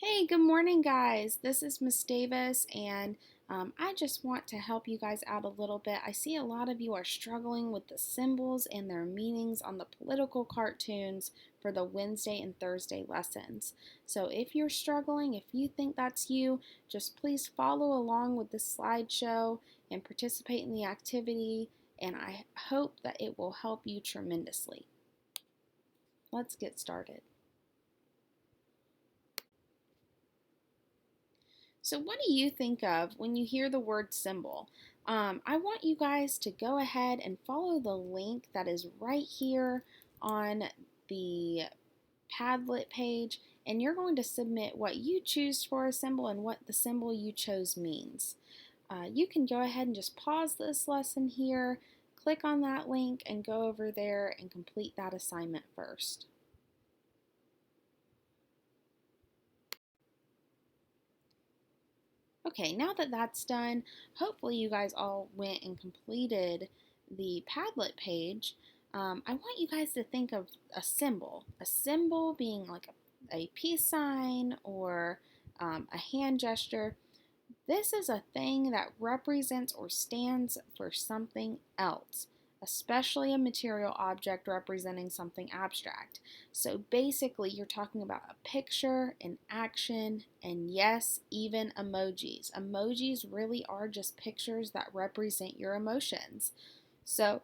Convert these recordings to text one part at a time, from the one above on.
Hey, good morning, guys. This is Miss Davis, and I just want to help you guys out a little bit. I see a lot of you are struggling with the symbols and their meanings on the political cartoons for the Wednesday and Thursday lessons. So if you're struggling, if you think that's you, just please follow along with the slideshow and participate in the activity, and I hope that it will help you tremendously. Let's get started. So, what do you think of when you hear the word symbol? I want you guys to go ahead and follow the link that is right here on the Padlet page, and you're going to submit what you choose for a symbol and what the symbol you chose means. You can go ahead and just pause this lesson here, click on that link, and go over there and complete that assignment first. Okay, now that that's done, hopefully you guys all went and completed the Padlet page. I want you guys to think of a symbol being like a peace sign or a hand gesture. This is a thing that represents or stands for something else, especially a material object representing something abstract. So basically, you're talking about a picture, an action, and yes, even emojis. Emojis really are just pictures that represent your emotions. So,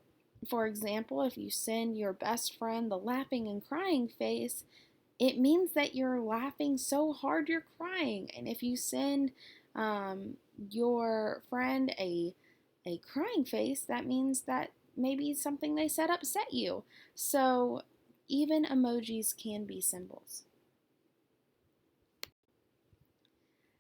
for example, if you send your best friend the laughing and crying face, it means that you're laughing so hard you're crying. And if you send your friend a crying face, that means that maybe something they said upset you. So even emojis can be symbols.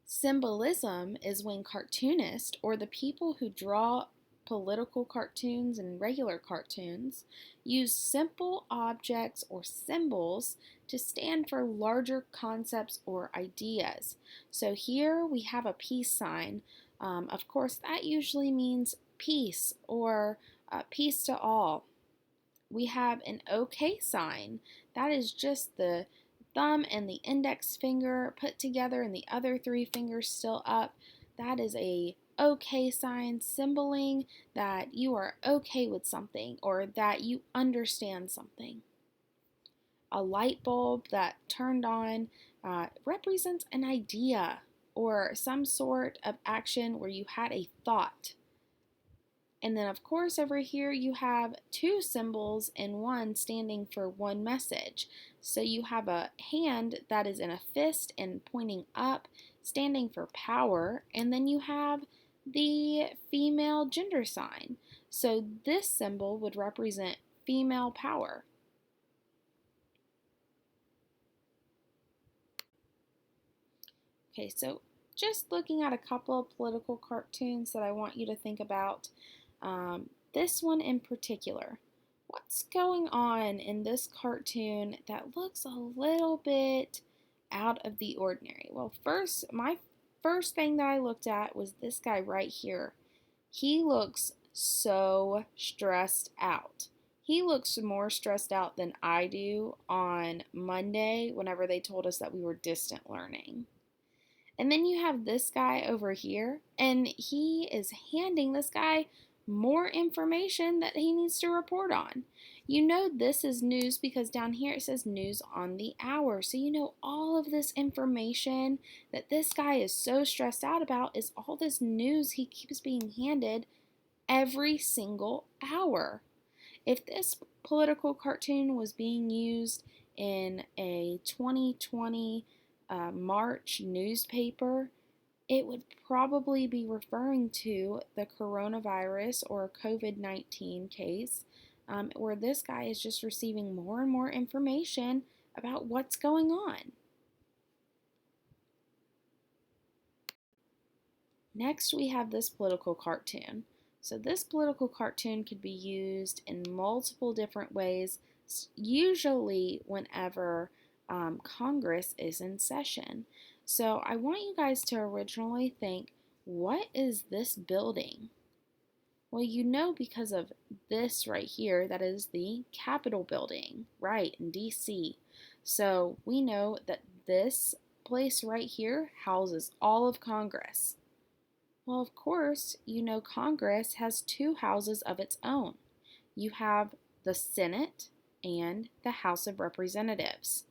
Symbolism is when cartoonists or the people who draw political cartoons and regular cartoons use simple objects or symbols to stand for larger concepts or ideas. So here we have a peace sign. Of course, that usually means peace or peace to all. We have an OK sign. That is just the thumb and the index finger put together and the other three fingers still up. That is a OK sign, symboling that you are okay with something or that you understand something. A light bulb that turned on represents an idea or some sort of action where you had a thought. And then, of course, over here you have two symbols and one standing for one message. So you have a hand that is in a fist and pointing up, standing for power. And then you have the female gender sign. So this symbol would represent female power. Okay, so just looking at a couple of political cartoons that I want you to think about. This one in particular. What's going on in this cartoon that looks a little bit out of the ordinary? Well, my first thing that I looked at was this guy right here. He looks so stressed out. He looks more stressed out than I do on Monday whenever they told us that we were distant learning. And then you have this guy over here, and he is handing this guy more information that he needs to report on. You know this is news because down here it says news on the hour. So you know all of this information that this guy is so stressed out about is all this news he keeps being handed every single hour. If this political cartoon was being used in a 2020 March newspaper, it would probably be referring to the coronavirus or COVID-19 case, where this guy is just receiving more and more information about what's going on. Next, we have this political cartoon. So this political cartoon could be used in multiple different ways, usually whenever Congress is in session. So I want you guys to originally think, what is this building? Well, you know because of this right here, that is the Capitol building, right, in DC. So we know that this place right here houses all of Congress. Well, of course, you know Congress has two houses of its own. You have the Senate and the House of Representatives.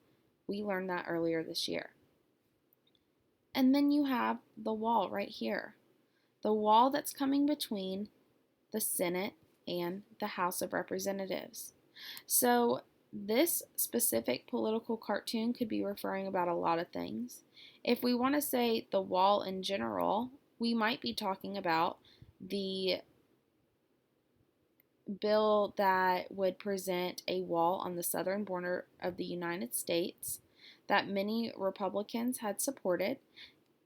We learned that earlier this year. And then you have the wall right here, the wall that's coming between the Senate and the House of Representatives. So this specific political cartoon could be referring about a lot of things. If we want to say the wall in general, we might be talking about the bill that would present a wall on the southern border of the United States that many Republicans had supported.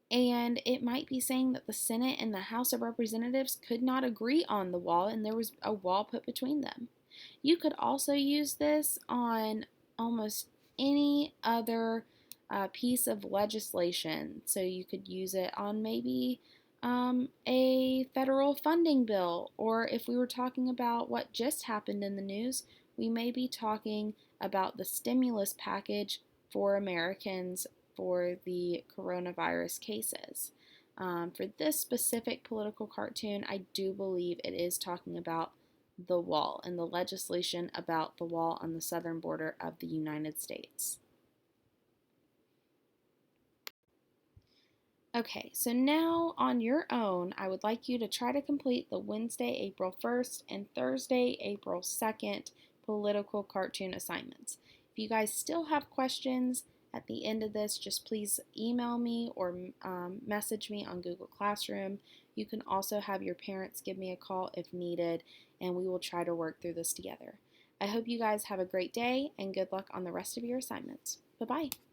And it might be saying that the Senate and the House of Representatives could not agree on the wall and there was a wall put between them. You could also use this on almost any other piece of legislation. So you could use it on maybe a federal funding bill, or if we were talking about what just happened in the news, we may be talking about the stimulus package for Americans for the coronavirus cases. For this specific political cartoon, I do believe it is talking about the wall and the legislation about the wall on the southern border of the United States. Okay, so now on your own, I would like you to try to complete the Wednesday, April 1st and Thursday, April 2nd political cartoon assignments. If you guys still have questions at the end of this, just please email me or message me on Google Classroom. You can also have your parents give me a call if needed, and we will try to work through this together. I hope you guys have a great day and good luck on the rest of your assignments. Bye-bye.